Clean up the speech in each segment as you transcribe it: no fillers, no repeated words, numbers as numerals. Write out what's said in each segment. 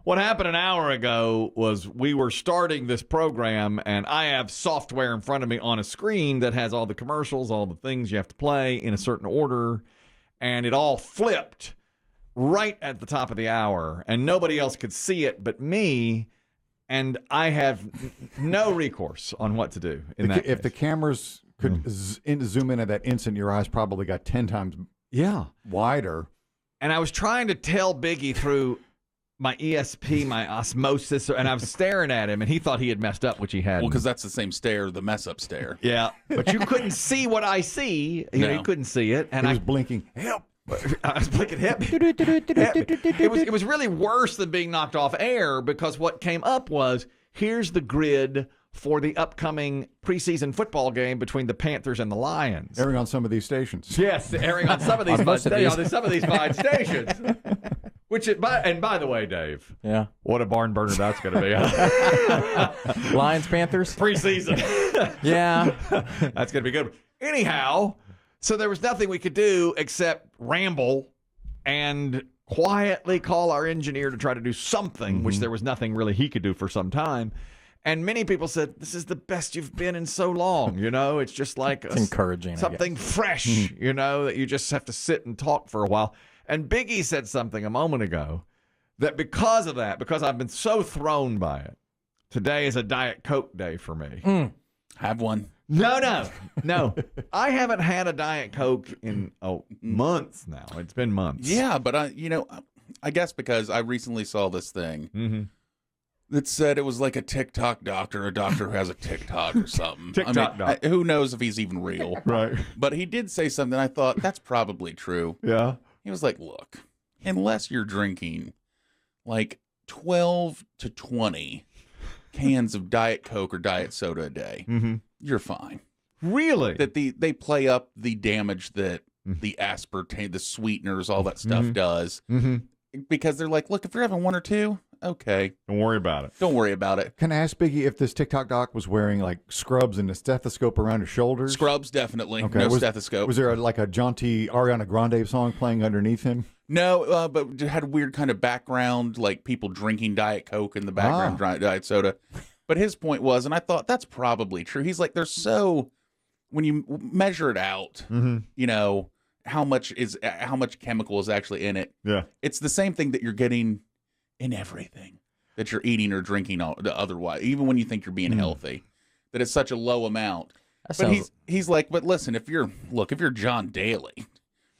What happened an hour ago was we were starting this program, and I have software in front of me on a screen that has all the commercials, all the things you have to play in a certain order, and it all flipped right at the top of the hour, and nobody else could see it but me, and I have no recourse on what to do in that case. If the cameras could zoom in at that instant, your eyes probably got 10 times wider. And I was trying to tell Biggie through my ESP, my osmosis, and I was staring at him, and he thought he had messed up, which he hadn't. Well, because that's the same stare, the mess-up stare. Yeah, but you couldn't see what I see. You know, you couldn't see it. And he was blinking, help. I was blinking, help. It was really worse than being knocked off air, because what came up was, here's the grid for the upcoming preseason football game between the Panthers and the Lions. Airing on some of these stations. Yes, airing on some of these fine stations. By the way, Dave. Yeah. What a barn burner that's going to be. Lions, Panthers? Preseason. Yeah. That's going to be good. Anyhow, so there was nothing we could do except ramble and quietly call our engineer to try to do something, which there was nothing really he could do for some time. And many people said, this is the best you've been in so long. You know, it's just like it's encouraging, something fresh, you know, that you just have to sit and talk for a while. And Biggie said something a moment ago that because of that, because I've been so thrown by it, today is a Diet Coke day for me. Have one. No. I haven't had a Diet Coke in months now. It's been months. Yeah, but I guess because I recently saw this thing that said it was like a TikTok doctor, a doctor who has a TikTok or something. doctor. Who knows if he's even real? Right. But he did say something. I thought that's probably true. Yeah. He was like, look, unless you're drinking like 12 to 20 cans of Diet Coke or Diet Soda a day, you're fine. Really? That they play up the damage that the aspartame, the sweeteners, all that stuff does. Because they're like, look, if you're having one or two, okay. Don't worry about it. Don't worry about it. Can I ask Biggie if this TikTok doc was wearing like scrubs and a stethoscope around his shoulders? Scrubs, definitely. Okay. No stethoscope. Was there like a jaunty Ariana Grande song playing underneath him? No, but it had a weird kind of background, like people drinking Diet Coke in the background, Diet Soda. But his point was, and I thought that's probably true. He's like, when you measure it out, you know, how much chemical is actually in it. Yeah. It's the same thing that you're getting in everything that you're eating or drinking otherwise, even when you think you're being healthy, that it's such a low amount. But he's like, but listen, if you're John Daly,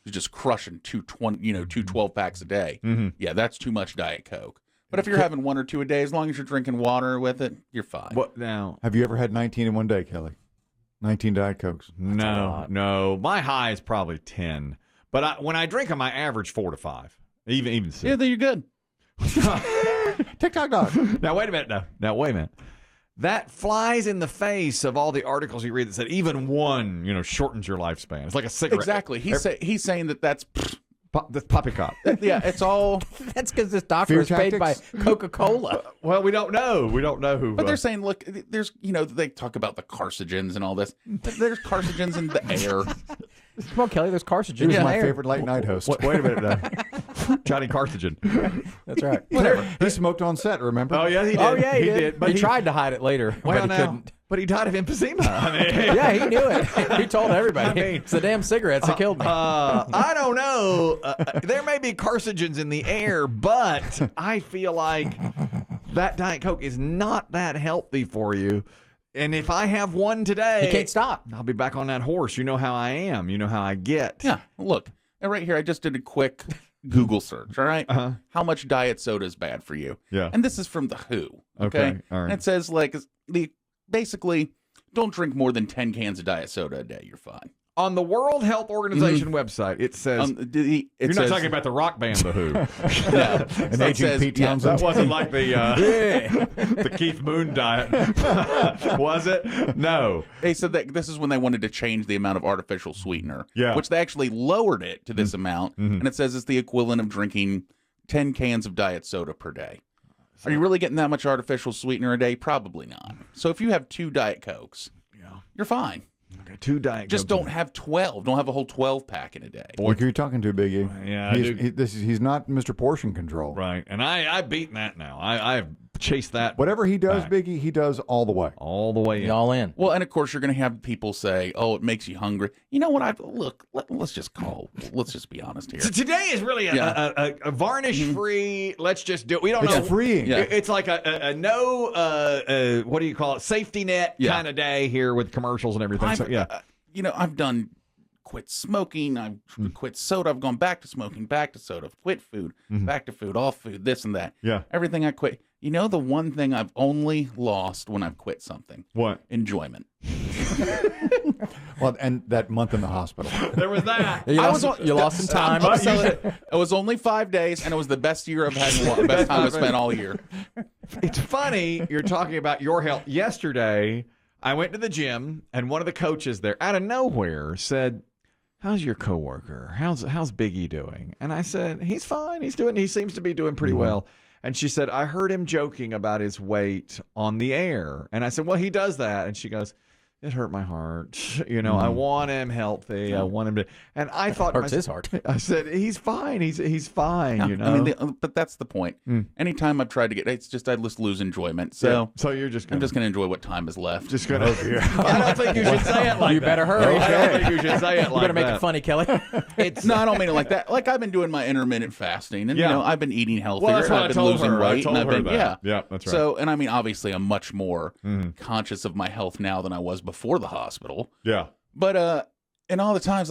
who's just crushing 2 12 packs a day, yeah, that's too much Diet Coke. But if you're having one or two a day, as long as you're drinking water with it, you're fine. What now? Have you ever had 19 in one day, Kelly? 19 Diet Cokes. No. My high is probably 10. But when I drink them, I average 4 to 5. Even 6. Yeah, then you're good. TikTok dog. Now, wait a minute. Now, wait a minute. That flies in the face of all the articles you read that said even one, shortens your lifespan. It's like a cigarette. Exactly. He's saying that's the poppycock. Yeah, it's all. That's because this doctor is paid by Coca-Cola. Well, we don't know. We don't know who. But they're saying, look, there's, they talk about the carcinogens and all this. There's carcinogens in the air. Come on, Kelly. There's carcinogens. He was my favorite late night host. Wait a minute now. Johnny Carcinogen. That's right. Whatever. He smoked on set, remember? Oh, yeah, he did. Oh, yeah, he did. But he tried to hide it later, but he couldn't. But he died of emphysema. I mean, yeah, he knew it. He told everybody. It's the damn cigarettes that killed me. I don't know. There may be carcinogens in the air, but I feel like that Diet Coke is not that healthy for you. And if I have one today, you can't stop. I'll be back on that horse. You know how I am. You know how I get. Yeah. Look, right here, I just did a quick Google search. All right. How much diet soda is bad for you? Yeah. And this is from the WHO. Okay. All right. And it says basically, don't drink more than 10 cans of diet soda a day. You're fine. On the World Health Organization website, it says you're not talking about the rock band The Who. No, and aging Pete Townsend. That wasn't like the Keith Moon diet, was it? No. They said that this is when they wanted to change the amount of artificial sweetener, which they actually lowered it to this amount, and it says it's the equivalent of drinking 10 cans of diet soda per day. Are you really getting that much artificial sweetener a day? Probably not. So if you have 2 Diet Cokes, you're fine. Okay, 2 Diet Just Cokes. don't have 12. Don't have a whole 12 pack in a day. Boy, who are you talking to, Biggie? Yeah, he's not Mr. Portion Control. Right, and I've beaten that now. I've chased that. Whatever he does, back. Biggie, he does all the way. All the way in. All in. Well, and of course you're going to have people say, "Oh, it makes you hungry." You know what? Let's just be honest here. So today is really a varnish-free. Let's just do it. We don't know. It's freeing. Yeah. It's like a no. What do you call it? Safety net kind of day here with commercials and everything. I've done quit smoking. I've quit soda. I've gone back to smoking, back to soda, quit food, back to food, all food, this and that. Yeah. Everything I quit. You know, the one thing I've only lost when I've quit something? What? Enjoyment. Well, and that month in the hospital. There was that. You lost some time. It was only 5 days, and it was the best year I've had. The best time I've spent all year. It's funny you're talking about your health. Yesterday, I went to the gym, and one of the coaches there, out of nowhere, said, "How's your coworker? How's Biggie doing?" And I said, "He's fine. He seems to be doing pretty well." And she said, "I heard him joking about his weight on the air." And I said, "Well, he does that." And she goes, "It hurt my heart. I want him healthy. I want him to." And I thought, Hurts his heart. I said, "He's fine. He's fine." Yeah, I mean, but that's the point. Anytime I've tried to get, it's just I just lose enjoyment. So, you're just. I'm just going to enjoy what time is left. Just gonna. I don't think you should say it like You that. better hurry. I don't think you should say it like that. You better make it funny, Kelly. No, I don't mean it like that. Like I've been doing my intermittent fasting, and I've been eating healthier. Well, that's what I've I been told losing her. weight, I told her that. yeah, that's right. So, and I mean, obviously, I'm much more conscious of my health now than I was before the hospital. Yeah. But and all the times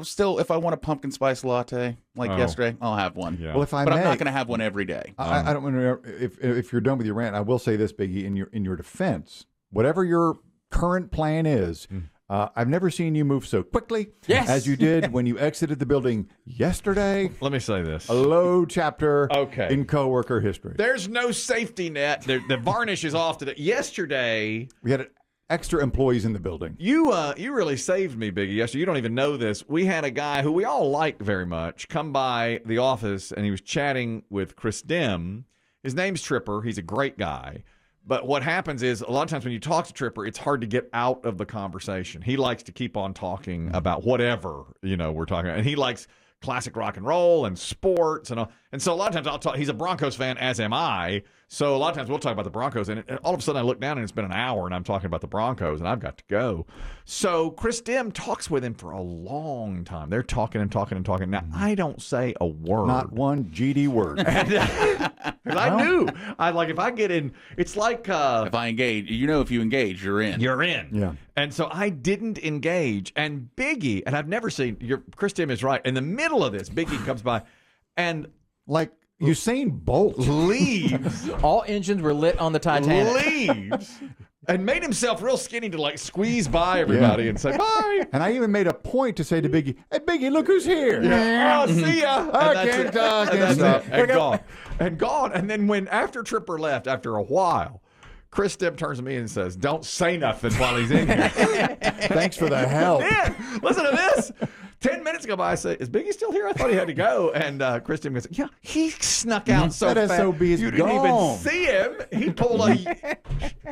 still, if I want a pumpkin spice latte like yesterday, I'll have one. Yeah. Well, But I'm not going to have one every day. I don't know if you're done with your rant. I will say this, Biggie, in your defense, whatever your current plan is. I've never seen you move so quickly as you did when you exited the building yesterday. Let me say this. A low chapter Okay. in coworker history. There's no safety net. The varnish is off today. Yesterday, We had extra employees in the building. you really saved me, Biggie. Yesterday, you don't even know this. We had a guy who we all like very much come by the office, and he was chatting with Chris Demm. His name's Tripper. He's a great guy. But what happens is a lot of times when you talk to Tripper, it's hard to get out of the conversation. He likes to keep on talking about whatever, we're talking about. And he likes classic rock and roll and sports and all. And so a lot of times I'll talk. He's a Broncos fan, as am I. So a lot of times we'll talk about the Broncos, and all of a sudden I look down and it's been an hour and I'm talking about the Broncos and I've got to go. So Chris Demm talks with him for a long time. They're talking and talking and talking. Now I don't say a word. Not one GD word. Because I knew. If I get in, it's like If I engage, if you engage, you're in. you're in. Yeah. And so I didn't engage. And Biggie, and I've never seen Chris Demm is right. In the middle of this, Biggie comes by and Like Usain Bolt. leaves. All engines were lit on the Titanic. leaves. And made himself real skinny to squeeze by everybody and say bye. And I even made a point to say to Biggie, "Hey, Biggie, look who's here." Oh, see ya. I can't talk. And gone. And then after Tripper left, after a while, Chris Demm turns to me and says, "Don't say nothing while he's in here." Thanks for the help. Man, listen to this. 10 minutes go by, I say, "Is Biggie still here? I thought he had to go." And Chris Demm goes, "Yeah, he snuck out so That fast. SOB is You didn't even gone." see him. He pulled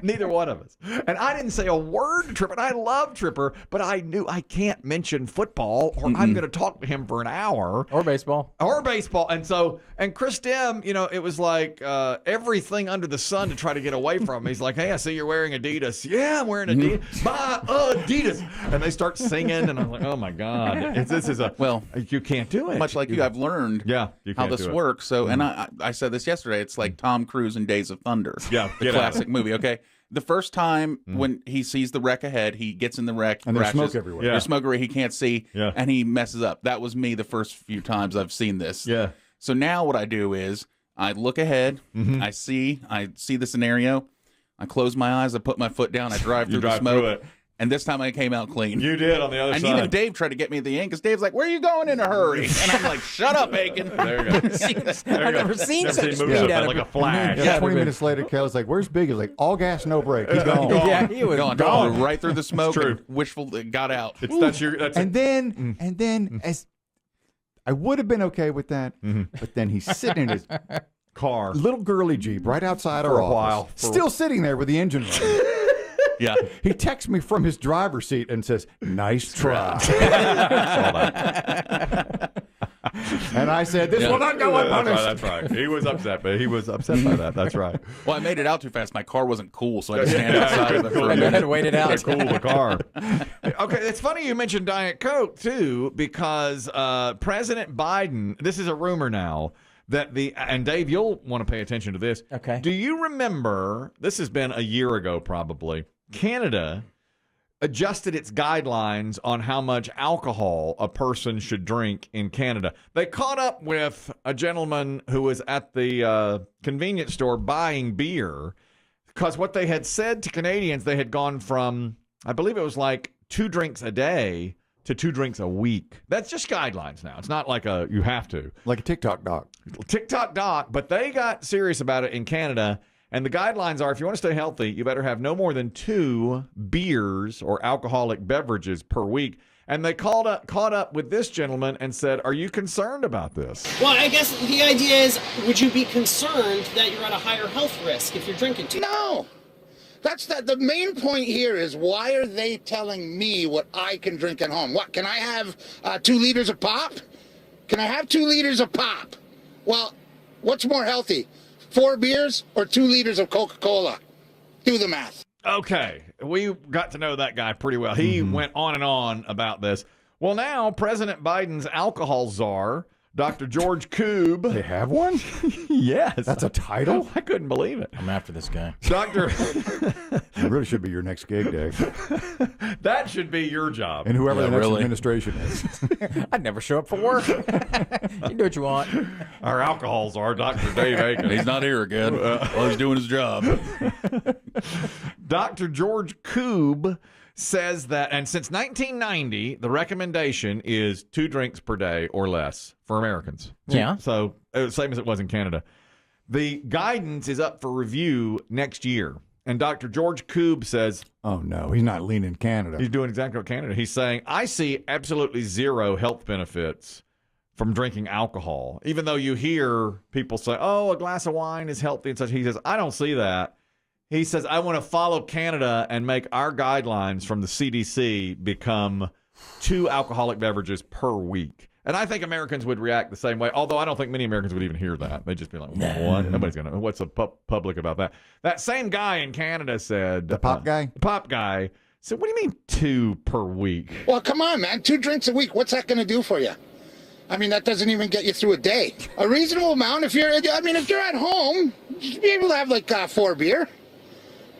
neither one of us. And I didn't say a word to Tripper. And I love Tripper, but I knew I can't mention football or I'm going to talk to him for an hour. Or baseball. And Chris Demm, it was like everything under the sun to try to get away from him. He's like, "Hey, I see you're wearing Adidas." "Yeah, I'm wearing Adidas." "Buy Adidas." And they start singing, and I'm like, "Oh my God. You can't do it." Much like you, I've learned you how can't this do it. works. So, and I said this yesterday. It's like Tom Cruise in Days of Thunder. Yeah, the get out. classic movie. Okay, the first time when he sees the wreck ahead, he gets in the wreck, And there's crashes. smoke everywhere. Yeah. There's smoke everywhere. He can't see, Yeah. and he messes up. That was me the first few times I've seen this. Yeah. So now what I do is I look ahead. I see the scenario. I close my eyes. I put my foot down. I drive through the drive smoke. through it. And this time I came out clean. You did on the other And side. even Dave tried to get me at the end because Dave's like, "Where are you going in a hurry?" And I'm like, "Shut up, Aiken." There you go. I've never seen such movies speed like out of like it. a flash. Yeah, 20 minutes later, Kelly's like, "Where's Biggie?" He's like, "All gas, no brake. He's gone." Yeah, he was Gone right through the smoke. true. And wishful it got out. That's And then, as I would have been okay with that, but then he's sitting in his car. little girly Jeep right outside For our a office, while. still sitting there with the engine running. Yeah. He texts me from his driver's seat and says, "Nice try." And I said, "This will not go unpunished." That's right. He was upset, but he was upset by that. That's right. Well, I made it out too fast. My car wasn't cool, so I had to stand outside of it for a And then minute. had waited out. Cool the car. Okay, it's funny you mentioned Diet Coke too, because President Biden. This is a rumor now that and Dave, you'll want to pay attention to this. Okay. Do you remember? This has been a year ago, probably. Canada adjusted its guidelines on how much alcohol a person should drink in Canada. They caught up with a gentleman who was at the convenience store buying beer because what they had said to Canadians, they had gone from, I believe it was like 2 drinks a day to 2 drinks a week. That's just guidelines now. It's not like you have to. Like a TikTok doc. TikTok doc, but they got serious about it in Canada. And the guidelines are, if you want to stay healthy, you better have no more than 2 beers or alcoholic beverages per week. And they caught up with this gentleman and said, "Are you concerned about this?" Well, I guess the idea is, would you be concerned that you're at a higher health risk if you're drinking too? No. That's the main point here is, why are they telling me what I can drink at home? What, can I have 2 liters of pop? Can I have 2 liters of pop? Well, what's more healthy? 4 beers or 2 liters of Coca-Cola? Do the math. Okay, we got to know that guy pretty well. He went on and on about this. Well, now President Biden's alcohol czar, Dr. George Koob. They have one? Yes. That's a title? I couldn't believe it. I'm after this guy. Doctor, It really should be your next gig, Dave. that should be your job. And whoever the next really. administration is. I'd never show up for work. You can do what you want. Our alcohol czar, Dr. Dave Aiken. He's not here again. Well, he's doing his job. Dr. George Koob says that, and since 1990, the recommendation is 2 drinks per day or less for Americans. Yeah. So, same as it was in Canada. The guidance is up for review next year. And Dr. George Koob says, Oh, no. He's not leaning Canada. he's doing exactly what Canada. He's saying, I see absolutely 0 health benefits from drinking alcohol. Even though you hear people say, oh, a glass of wine is healthy and such. He says, I don't see that. He says, I want to follow Canada and make our guidelines from the CDC become 2 alcoholic beverages per week. And I think Americans would react the same way, although I don't think many Americans would even hear that. They'd just be like, what? Nobody's going to. What's the public about that? That same guy in Canada said. The pop guy? The pop guy said, what do you mean 2 per week? Well, come on, man. 2 drinks a week. What's that going to do for you? I mean, that doesn't even get you through a day. A reasonable amount, if you're at home, you should be able to have like 4 beer.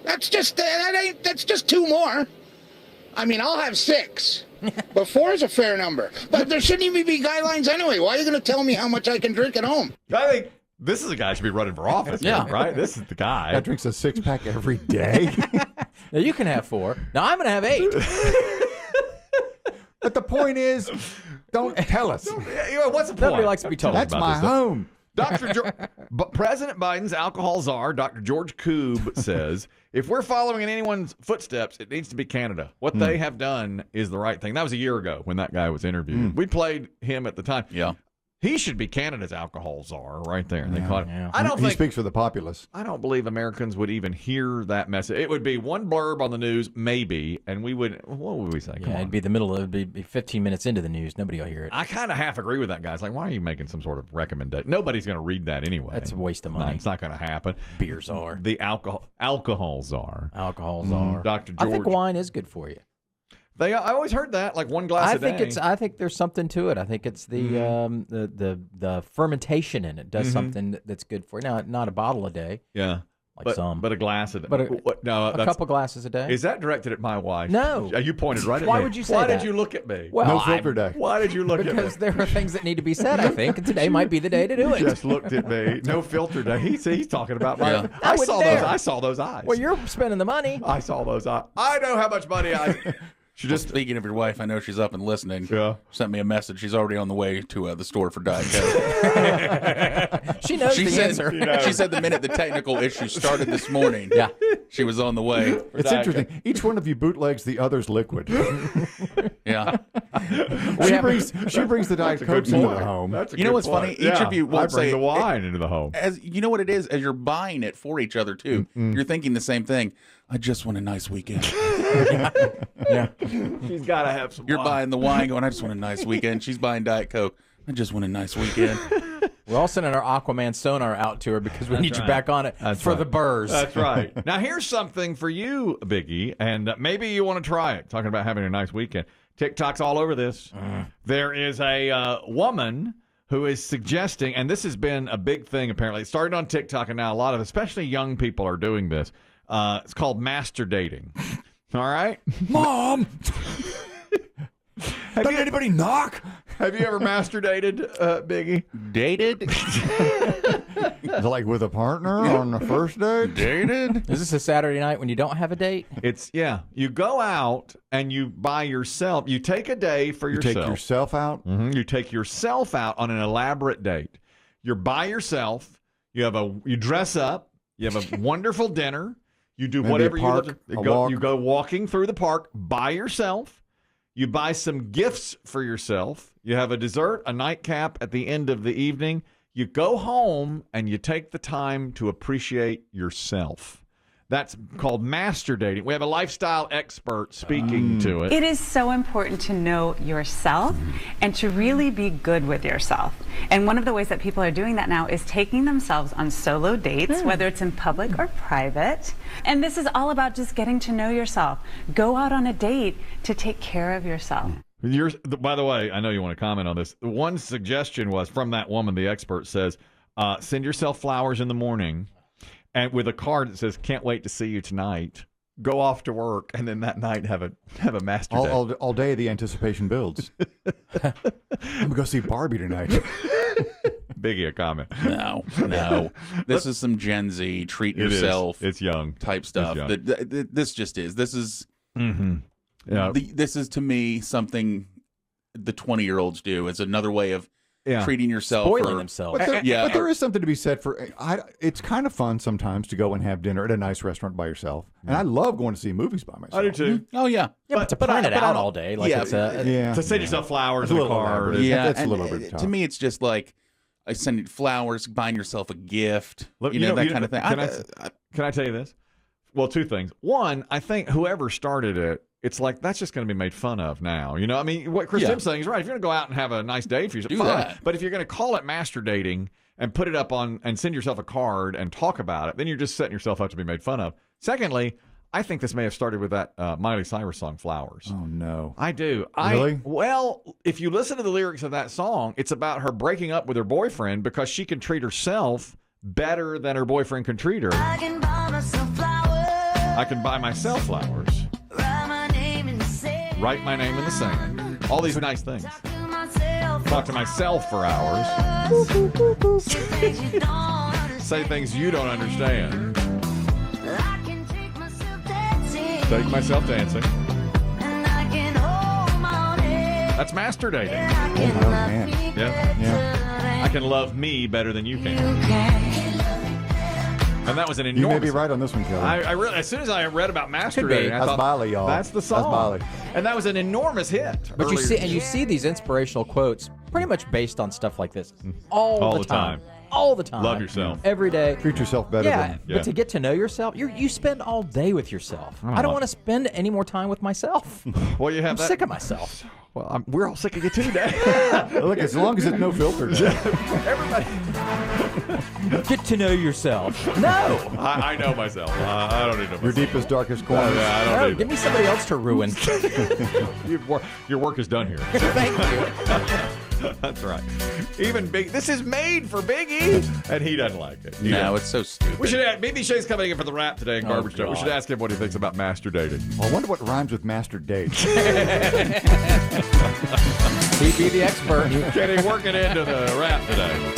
That's just 2 more. I mean, I'll have 6. But 4 is a fair number. But there shouldn't even be guidelines anyway. Why are you going to tell me how much I can drink at home? I think this is a guy who should be running for office. Yeah. Right? This is the guy. That drinks a 6-pack every day. Now you can have 4. Now I'm going to have 8. But the point is, don't tell us. What's the point? Nobody likes to be told. That's about my this stuff. home. But President Biden's alcohol czar, Dr. George Koob, says, if we're following in anyone's footsteps, it needs to be Canada. What they have done is the right thing. That was a year ago when that guy was interviewed. We played him at the time. Yeah. He should be Canada's alcohol czar right there. They caught it. yeah. I don't He think. speaks for the populace. I don't believe Americans would even hear that message. It would be one blurb on the news, maybe, and we would. What would we say? Come Yeah, on. it'd be the middle of it'd be 15 minutes into the news. Nobody will hear it. I kind of half agree with that guy. It's like, why are you making some sort of recommendation? Nobody's going to read that anyway. That's a waste of No, money. it's not going to happen. Beer czar. The alcohol czar. Alcohols are. Dr. I think George. wine is good for you. I always heard that, like one glass a day. I think there's something to it. I think it's the fermentation in it does something that's good for you. Now, not a bottle a day, Yeah. like some, But a glass a day. But no, a couple glasses a day. Is that directed at my wife? No. You pointed right at Why me. would you say Why that? did you look at me? Well, No filter day. Why did you look at me? because there are things that need to be said. I think and today might be the day to do it. Just looked at me. No filter day. He's talking about my. Yeah. I wouldn't saw dare. those. I saw those eyes. Well, you're spending the money. I saw those eyes. I know how much money I. She Just just. speaking of your wife, I know she's up and listening. Yeah. Sent me a message. She's already on the way to the store for Diet Coke. She knows the answer. She said the minute the technical issue started this morning, Yeah. she was on the way. It's interesting. Each one of you bootlegs the other's liquid. Yeah. She brings the Diet Coke into the home. That's a You know good what's point. funny? Each of you I won't bring say the wine into the home. As you know what it is, as you're buying it for each other too, you're thinking the same thing. I just want a nice weekend. Yeah. She's got to have some You're wine. buying the wine going, I just want a nice weekend. She's buying Diet Coke. I just want a nice weekend. We're all sending our Aquaman sonar out to her because we need you back on it for the burrs. That's right. Now, here's something for you, Biggie, and maybe you want to try it. Talking about having a nice weekend. TikTok's all over this. There is a woman who is suggesting, and this has been a big thing apparently. It started on TikTok, and now a lot of, especially young people, are doing this. It's called Masterdating. All right? Mom! Did anybody knock? Have you ever masturbated, Biggie? Dated? Is it like with a partner on the first date? Dated? Is this a Saturday night when you don't have a date? It's, yeah. You go out and you buy yourself. You take a day for You yourself. take yourself out? You take yourself out on an elaborate date. You're by yourself. You dress up. You have a wonderful dinner. You do Maybe whatever a park, you a go. walk. You go walking through the park by yourself. You buy some gifts for yourself. You have a dessert, a nightcap at the end of the evening. You go home and you take the time to appreciate yourself. That's called Masterdating. We have a lifestyle expert speaking to it. It is so important to know yourself and to really be good with yourself. And one of the ways that people are doing that now is taking themselves on solo dates, whether it's in public or private. And this is all about just getting to know yourself. Go out on a date to take care of yourself. By the way, I know you want to comment on this. One suggestion was from that woman, the expert says, send yourself flowers in the morning and with a card that says, can't wait to see you tonight. Go off to work, and then that night have a master day. All day the anticipation builds. I'm going to go see Barbie tonight. Biggie, a comment. No. This is some Gen Z, treat yourself. It's young. Type stuff. It's young. This just is. This is... Yeah. This is, to me, something the 20-year-olds do. It's another way of treating yourself. Spoiling themselves. But there is something to be said for, it's kind of fun sometimes to go and have dinner at a nice restaurant by yourself. And I love going to see movies by myself. I do too. Oh, yeah. Yeah, but to plan it out all day, like it's To send yourself flowers It's a in a little card. elaborate. Yeah, That's a and little over the top. To me, it's just like sending flowers, buying yourself a gift, Look, that kind of thing. Can I tell you this? Well, two things. One, I think whoever started it, it's like that's just going to be made fun of now. You know, I mean, what Chris Dem's saying is right. If you're going to go out and have a nice day for yourself, Do fine. that. But if you're going to call it master dating and put it up on and send yourself a card and talk about it, then you're just setting yourself up to be made fun of. Secondly, I think this may have started with that Miley Cyrus song "Flowers." Oh, no. I do. Really? Well, if you listen to the lyrics of that song, it's about her breaking up with her boyfriend because she can treat herself better than her boyfriend can treat her. I can buy myself flowers. I can buy myself flowers. Write my name in the sand. All these nice things. Talk to myself for hours. Say things you don't understand. Take myself dancing. That's master dating. Oh, man. Yeah. I can love me better than you can. And that was an You enormous... may be right on this one, Kelly. I really, as soon as I read about master Could be. dating, I That's thought, Miley, y'all. that's the song. That's Miley. And that was an enormous hit. But you earlier. see, these inspirational quotes pretty much based on stuff like this all the time. All the time. Love yourself. Every day. Treat yourself better Yeah, than... but to get to know yourself, you spend all day with yourself. I don't want to spend any more time with myself. Well, you have I'm that. sick of myself. Well, we're all sick of you too, Dad. Look, as long as it's no filter. Everybody. Get to know yourself. No. I know myself. I don't need to know Your myself. deepest, darkest corners. Yeah, I don't No, need give me somebody else to ruin. Your work is done here. Thank you. That's right. Even Big. This is made for Biggie, and he doesn't like it. No, it's so stupid. We should ask. Maybe Shay's coming in for the rap today in Garbage Day. We God. should ask him what he thinks about master dating. I wonder what rhymes with master date. He'd be the expert. Can he work it into the rap today?